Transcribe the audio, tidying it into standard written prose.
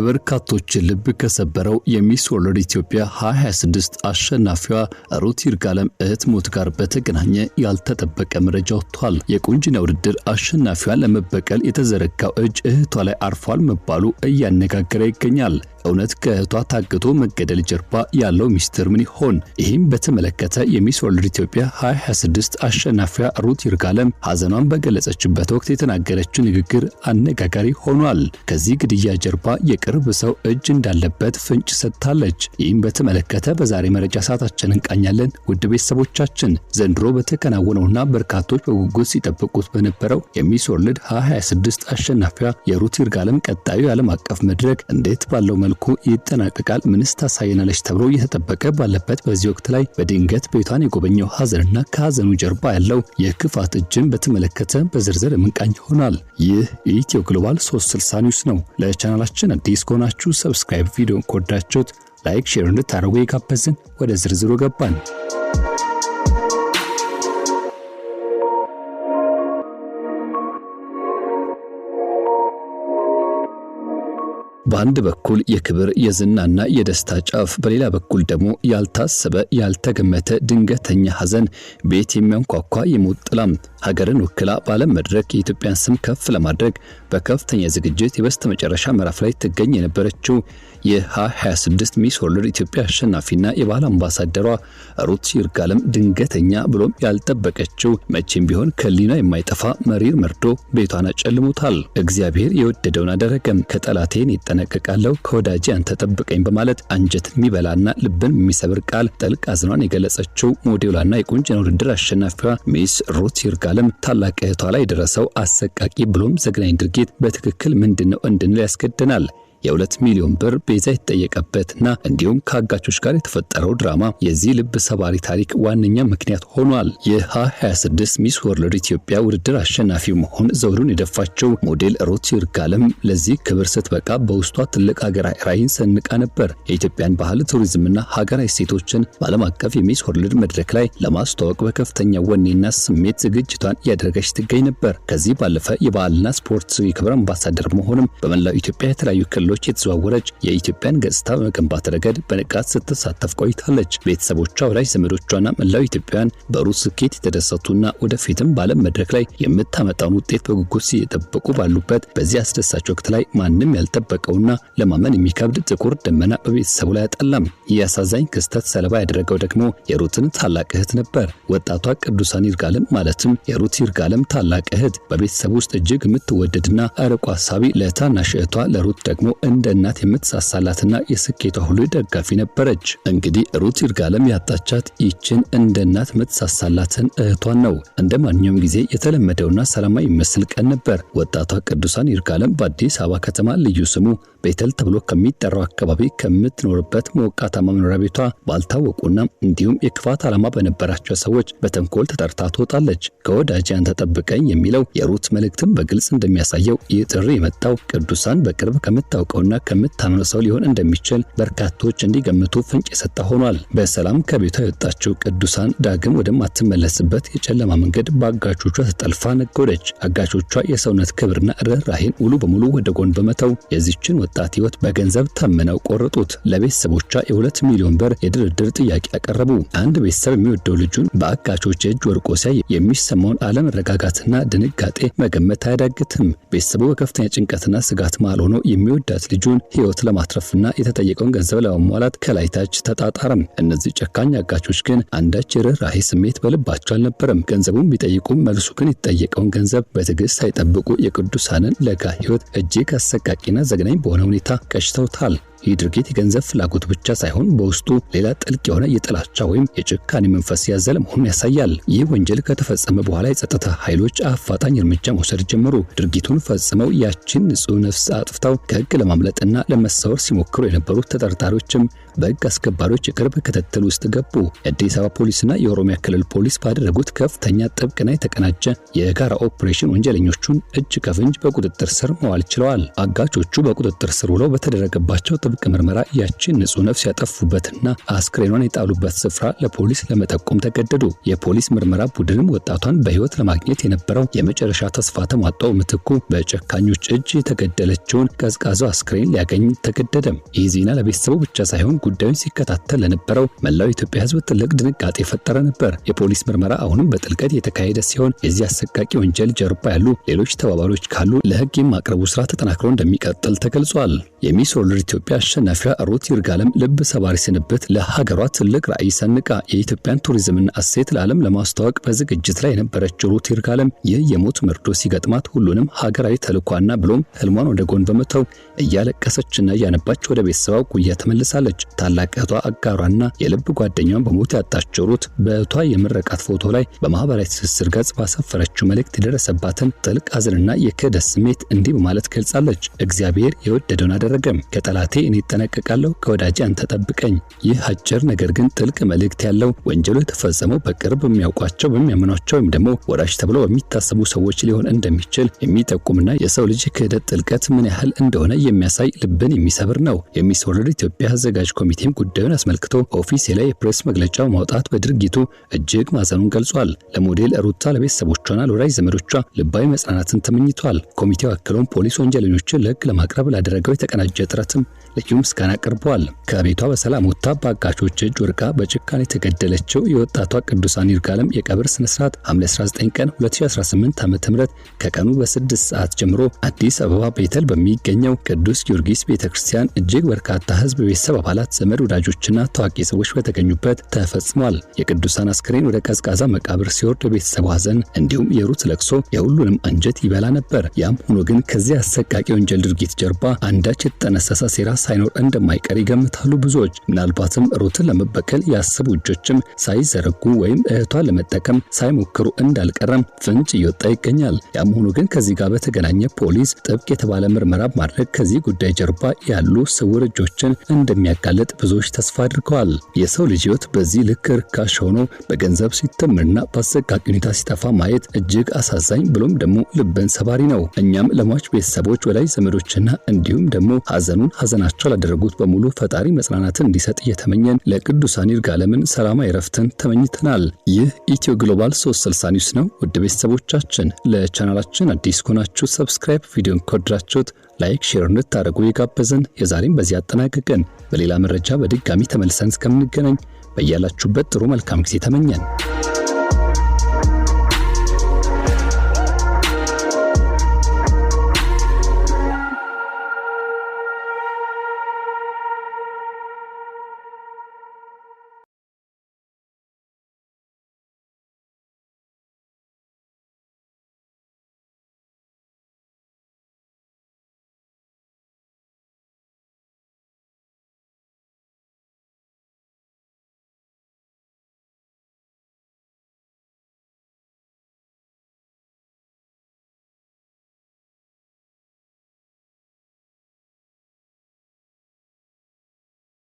የበርካቶች ልብ ከሰበረው የሚስ ወርልድ ኢትዮጵያ 2026 አሸናፊዋ ሩት ይርጋለም እህት ሞት ጋር በተገናኘ ያልተጠበቀ መረጃ ወጥቷል። የቁንጅና ውድድር አሸናፊዋን ለመበቀል የተዘረጋው እጅ እህቷ ላይ አርፏል መባሉ እያነጋገረ ይገኛል። እውነት ከእህቷ ታግቶ መገደል ጀርባ ያለው ሚስጥር ምን ይሆን? ይህም በተመለከተ የሚስ ወርልድ ኢትዮጵያ 2026 አሸናፊዋ ሩት ይርጋለም ሐዘኗን በገለጸችበት ወቅት የተናገረችው ንግግር አነጋጋሪ ሆኗል። ከዚህ ግድያ ጀርባ የቅርብ ሰው እጅ እንዳለበት ፍንጭ ሰጥታለች። ይህም በተመለከተ በዛሬ መረጃ ሰዓታችን እንቃኛለን። ውድ ቤተሰቦቻችን ዘንድሮ በተከናወነውና በርካቶች በጉጉት ሲጠብቁት በነበረው የሚስ ወርልድ 2026 አሸናፊዋ የሩት ይርጋለም ቀጣዩ የዓለም አቀፍ መድረክ እንዴት ባለው መልኩ ይጠናቀቃል? ምንስ ታሳየናለች ተብሎ እየተጠበቀ ባለበት በዚህ ወቅት ላይ በድንገት ቤቷን የጎበኘው ሐዘንና ከሐዘኑ ጀርባ ያለው የክፋት እጅን በተመለከተ በዝርዝር የምንቃኝ ይሆናል። ይህ ኢትዮ ግሎባል 360 ኒውስ ነው። ለቻናላችን አዲስ ከሆናችሁ ሰብስክራይብ፣ ቪዲዮን ከወደዳችሁት ላይክ፣ ሼር እንድታደርጉ ይጋበዝን። ወደ ዝርዝሩ ገባን። በአንድ በኩል የክብር የዝናና የደስታ ጫፍ፣ በሌላ በኩል ደግሞ ያልታሰበ ያልተገመተ ድንገተኛ ሐዘን ቤት የሚያንኳኳ የሞት ጥላም። ሀገርን ወክላ በዓለም መድረክ የኢትዮጵያን ስም ከፍ ለማድረግ በከፍተኛ ዝግጅት የበስተመጨረሻ ምዕራፍ ላይ ትገኝ የነበረችው የ2026 ሚስ ወርልድ ኢትዮጵያ አሸናፊና የባህል አምባሳደሯ ሩት ይርጋለም ድንገተኛ ብሎም ያልጠበቀችው መቼም ቢሆን ከሊና የማይጠፋ መሪር መርዶ ቤቷን አጨልሞታል። እግዚአብሔር የወደደውን አደረገም። ከጠላቴን ይጠነቀቃለሁ ከወዳጄ አንተ ጠብቀኝ በማለት አንጀትን የሚበላና ልብን የሚሰብር ቃል ጥልቅ ሐዘኗን የገለጸችው ሞዴሏና የቁንጅና ውድድር አሸናፊዋ ሚስ ሩት ይርጋለም ታላቅ እህቷ ላይ የደረሰው አሰቃቂ ብሎም ዘግናኝ ድርጊት በትክክል ምንድነው እንድንል ያስገድደናል። የ2 ሚሊዮን ብር ቤዛ የተጠየቀበትና እንዲሁም ከአጋቾች ጋር የተፈጠረው ድራማ የዚህ ልብ ሰባሪ ታሪክ ዋነኛ ምክንያት ሆኗል። የ2026 ሚስ ወርልድ ኢትዮጵያ ውድድር አሸናፊ መሆን ዘውዱን የደፋቸው ሞዴል ሩት ይርጋለም ለዚህ ክብር ስትበቃ በውስጧ ትልቅ ሀገራዊ ራዕይን ሰንቃ ነበር። የኢትዮጵያን ባህል፣ ቱሪዝምና ሀገራዊ እሴቶችን በዓለም አቀፍ የሚስ ወርልድ መድረክ ላይ ለማስተዋወቅ በከፍተኛ ወኔና ስሜት ዝግጅቷን እያደረገች ትገኝ ነበር። ከዚህ ባለፈ የባህልና ስፖርት የክብር አምባሳደር መሆንም በመላው ኢትዮጵያ የተለያዩ ክልሎች የተዘዋወረች የኢትዮጵያን ገጽታ በመገንባት ረገድ በንቃት ስትሳተፍ ቆይታለች። ቤተሰቦቿ፣ ወላጅ ዘመዶቿና መላው ኢትዮጵያውያን በሩት ስኬት የተደሰቱና ወደፊትም በዓለም መድረክ ላይ የምታመጣውን ውጤት በጉጉት ሲጠብቁ ባሉበት በዚህ አስደሳች ወቅት ላይ ማንም ያልጠበቀውና ለማመን የሚከብድ ጥቁር ደመና በቤተሰቡ ላይ አጠላም። ይህ አሳዛኝ ክስተት ሰለባ ያደረገው ደግሞ የሩትን ታላቅ እህት ነበር። ወጣቷ ቅዱሳን ይርጋለም ማለትም የሩት ይርጋለም ታላቅ እህት በቤተሰቡ ውስጥ እጅግ የምትወደድና አርቆ አሳቢ፣ ለታናሽ እህቷ ለሩት ደግሞ እንደ እናት የምትሳሳላትና የስኬቷ ሁሉ ደጋፊ ነበረች። እንግዲህ ሩት ይርጋለም ያጣቻት ይችን እንደ እናት የምትሳሳላትን እህቷን ነው። እንደ ማንኛውም ጊዜ የተለመደውና ሰላማዊ የሚመስል ቀን ነበር። ወጣቷ ቅዱሳን ይርጋለም በአዲስ አበባ ከተማ ልዩ ስሙ ቤተል ተብሎ ከሚጠራው አካባቢ ከምትኖርበት ሞቃታማ መኖሪያ ቤቷ ባልታወቁና እንዲሁም የክፋት ዓላማ በነበራቸው ሰዎች በተንኮል ተጠርታ ትወጣለች። ከወዳጄ አንተ ጠብቀኝ የሚለው የሩት መልእክትም በግልጽ እንደሚያሳየው ይህ ጥሪ የመጣው ቅዱሳን በቅርብ ከምታውቀውና ከምታምነው ሰው ሊሆን እንደሚችል በርካቶች እንዲገምቱ ፍንጭ የሰጠ ሆኗል። በሰላም ከቤቷ የወጣችው ቅዱሳን ዳግም ወደማትመለስበት የጨለማ መንገድ በአጋቾቿ ተጠልፋ ነጎደች። አጋቾቿ የሰውነት ክብርና ርህራሄን ሙሉ በሙሉ ወደ ጎን በመተው የዚችን ወጣት ሕይወት በገንዘብ ተምነው ቆረጡት። ለቤተሰቦቿ የ2 ሚሊዮን ብር የድርድር ጥያቄ ያቀረቡ። አንድ ቤተሰብ የሚወደው ልጁን በአጋቾች እጅ ወርቆ ሲያይ የሚሰማውን አለመረጋጋትና ድንጋጤ መገመት አያዳግትም። ቤተሰቡ በከፍተኛ ጭንቀትና ስጋት መሃል ሆኖ የሚወዳት ልጁን ሕይወት ለማትረፍና የተጠየቀውን ገንዘብ ለማሟላት ከላይ ታች ተጣጣረም። እነዚህ ጨካኝ አጋቾች ግን አንዳች ርህራሄ ስሜት በልባቸው አልነበረም። ገንዘቡን ቢጠይቁም መልሱ ግን የተጠየቀውን ገንዘብ በትዕግስት ሳይጠብቁ የቅዱሳንን ለጋ ሕይወት እጅግ አሰቃቂና ዘግናኝ በሆነ ሁኔታ ቀጭተውታል። ይህ ድርጊት የገንዘብ ፍላጎት ብቻ ሳይሆን በውስጡ ሌላ ጥልቅ የሆነ የጥላቻ ወይም የጭካኔ መንፈስ ያዘለ መሆኑን ያሳያል። ይህ ወንጀል ከተፈጸመ በኋላ የጸጥታ ኃይሎች አፋጣኝ እርምጃ መውሰድ ጀመሩ። ድርጊቱን ፈጽመው ያችን ንጹህ ነፍስ አጥፍተው ከሕግ ለማምለጥና ለመሰወር ሲሞክሩ የነበሩት ተጠርጣሪዎችም በሕግ አስከባሪዎች የቅርብ ክትትል ውስጥ ገቡ። የአዲስ አበባ ፖሊስና የኦሮሚያ ክልል ፖሊስ ባደረጉት ከፍተኛ ጥብቅና የተቀናጀ የጋራ ኦፕሬሽን ወንጀለኞቹን እጅ ከፍንጅ በቁጥጥር ስር መዋል ችለዋል። አጋቾቹ በቁጥጥር ስር ውለው በተደረገባቸው ጥብቅ ምርመራ ያቺን ንጹህ ነፍስ ያጠፉበትና አስክሬኗን የጣሉበት ስፍራ ለፖሊስ ለመጠቆም ተገደዱ። የፖሊስ ምርመራ ቡድንም ወጣቷን በህይወት ለማግኘት የነበረው የመጨረሻ ተስፋ ተሟጦ ምትኩ በጨካኞች እጅ የተገደለችውን ቀዝቃዛው አስክሬን ሊያገኝ ተገደደም። ይህ ዜና ለቤተሰቡ ብቻ ሳይሆን ጉዳዩን ሲከታተል ለነበረው መላው የኢትዮጵያ ህዝብ ትልቅ ድንጋጤ የፈጠረ ነበር። የፖሊስ ምርመራ አሁንም በጥልቀት የተካሄደ ሲሆን የዚህ አሰቃቂ ወንጀል ጀርባ ያሉ ሌሎች ተባባሪዎች ካሉ ለህግ የማቅረቡ ስራ ተጠናክሮ እንደሚቀጥል ተገልጿል። የሚስ ወርልድ ኢትዮጵያ አሸናፊዋ ሩት ይርጋለም ልብ ሰባሪ ስንብት ለሀገሯ ትልቅ ራዕይ ሰንቃ የኢትዮጵያን ቱሪዝምና እሴት ለዓለም ለማስተዋወቅ በዝግጅት ላይ የነበረችው ሩት ይርጋለም ይህ የሞት መርዶ ሲገጥማት ሁሉንም ሀገራዊ ተልኳና ብሎም ህልሟን ወደ ጎን በመተው እያለቀሰችና እያነባች ወደ ቤተሰቧ ጉያ ተመልሳለች። ታላቅ እህቷ አጋሯና የልብ ጓደኛዋን በሞት ያጣችው ሩት በእህቷ የምረቃት ፎቶ ላይ በማህበራዊ ትስስር ገጽ ባሰፈረችው መልእክት የደረሰባትን ጥልቅ ሐዘንና የክህደት ስሜት እንዲህ በማለት ገልጻለች። እግዚአብሔር የወደደውን አደረገም። ከጠላቴ እኔ እጠነቀቃለሁ፣ ከወዳጄ አንተ ጠብቀኝ። ይህ አጭር ነገር ግን ጥልቅ መልእክት ያለው ወንጀሉ የተፈጸመው በቅርብ የሚያውቋቸው በሚያምኗቸው ወይም ደግሞ ወዳጅ ተብለው በሚታሰቡ ሰዎች ሊሆን እንደሚችል የሚጠቁምና የሰው ልጅ ክህደት ጥልቀት ምን ያህል እንደሆነ የሚያሳይ ልብን የሚሰብር ነው። የሚስ ወርልድ ኢትዮጵያ አዘጋጅ ኮሚቴም ጉዳዩን አስመልክቶ ኦፊሴላዊ የፕሬስ መግለጫ ማውጣት በድርጊቱ እጅግ ማዘኑን ገልጿል። ለሞዴል ሩታ ለቤተሰቦቿና ለወዳጅ ዘመዶቿ ልባዊ መጽናናትን ተመኝቷል። ኮሚቴው አክሎም ፖሊስ ወንጀለኞችን ለህግ ለማቅረብ ላደረገው የተቀናጀ ጥረትም ልዩ ምስጋና አቅርበዋል። ከቤቷ በሰላም ወጥታ በአጋቾች እጅ ወድቃ በጭካኔ የተገደለችው የወጣቷ ቅዱሳን ይርጋለም የቀብር ስነ ስርዓት ሐምሌ 19 ቀን 2018 ዓ.ም ከቀኑ በ6 ሰዓት ጀምሮ አዲስ አበባ ቤተል በሚገኘው ቅዱስ ጊዮርጊስ ቤተክርስቲያን እጅግ በርካታ ህዝብ፣ ቤተሰብ አባላት፣ ዘመድ ወዳጆችና ታዋቂ ሰዎች በተገኙበት ተፈጽሟል። የቅዱሳን አስክሬን ወደ ቀዝቃዛ መቃብር ሲወርድ የቤተሰቡ ሐዘን እንዲሁም የሩት ለቅሶ የሁሉንም አንጀት ይበላ ነበር። ያም ሆኖ ግን ከዚህ አሰቃቂ ወንጀል ድርጊት ጀርባ አንዳች የተጠነሰሰ ሴራ ሳይኖር እንደማይቀር ይገምታሉ ብዙዎች። ምናልባትም ሩትን ለመበቀል ያሰቡ እጆችም ሳይዘረጉ ወይም እህቷን ለመጠቀም ሳይሞክሩ እንዳልቀረም ፍንጭ እየወጣ ይገኛል። ያም ሆኖ ግን ከዚህ ጋር በተገናኘ ፖሊስ ጥብቅ የተባለ ምርመራ ማድረግ ከዚህ ጉዳይ ጀርባ ያሉ ስውር እጆችን እንደሚያጋለጥ ብዙዎች ተስፋ አድርገዋል። የሰው ልጅ ህይወት በዚህ ልክ ርካሽ ሆኖ በገንዘብ ሲተምርና በአሰቃቂ ሁኔታ ሲጠፋ ማየት እጅግ አሳዛኝ ብሎም ደግሞ ልብን ሰባሪ ነው። እኛም ለሟች ቤተሰቦች፣ ወዳጅ ዘመዶችና እንዲሁም ደግሞ ሐዘናቸው ላደረጉት በሙሉ ፈጣሪ መጽናናትን እንዲሰጥ እየተመኘን ለቅዱሳን ይርጋለምን ሰላማዊ ዕረፍትን ተመኝተናል። ይህ ኢትዮ ግሎባል 360 ኒውስ ነው። ውድ ቤተሰቦቻችን ለቻናላችን አዲስ ከሆናችሁ ሰብስክራይብ፣ ቪዲዮን ከወደዳችሁት ላይክ፣ ሼር እንድታደርጉ የጋበዝን የዛሬን በዚህ አጠናቀቅን። በሌላ መረጃ በድጋሚ ተመልሰን እስከምንገናኝ በያላችሁበት ጥሩ መልካም ጊዜ ተመኘን።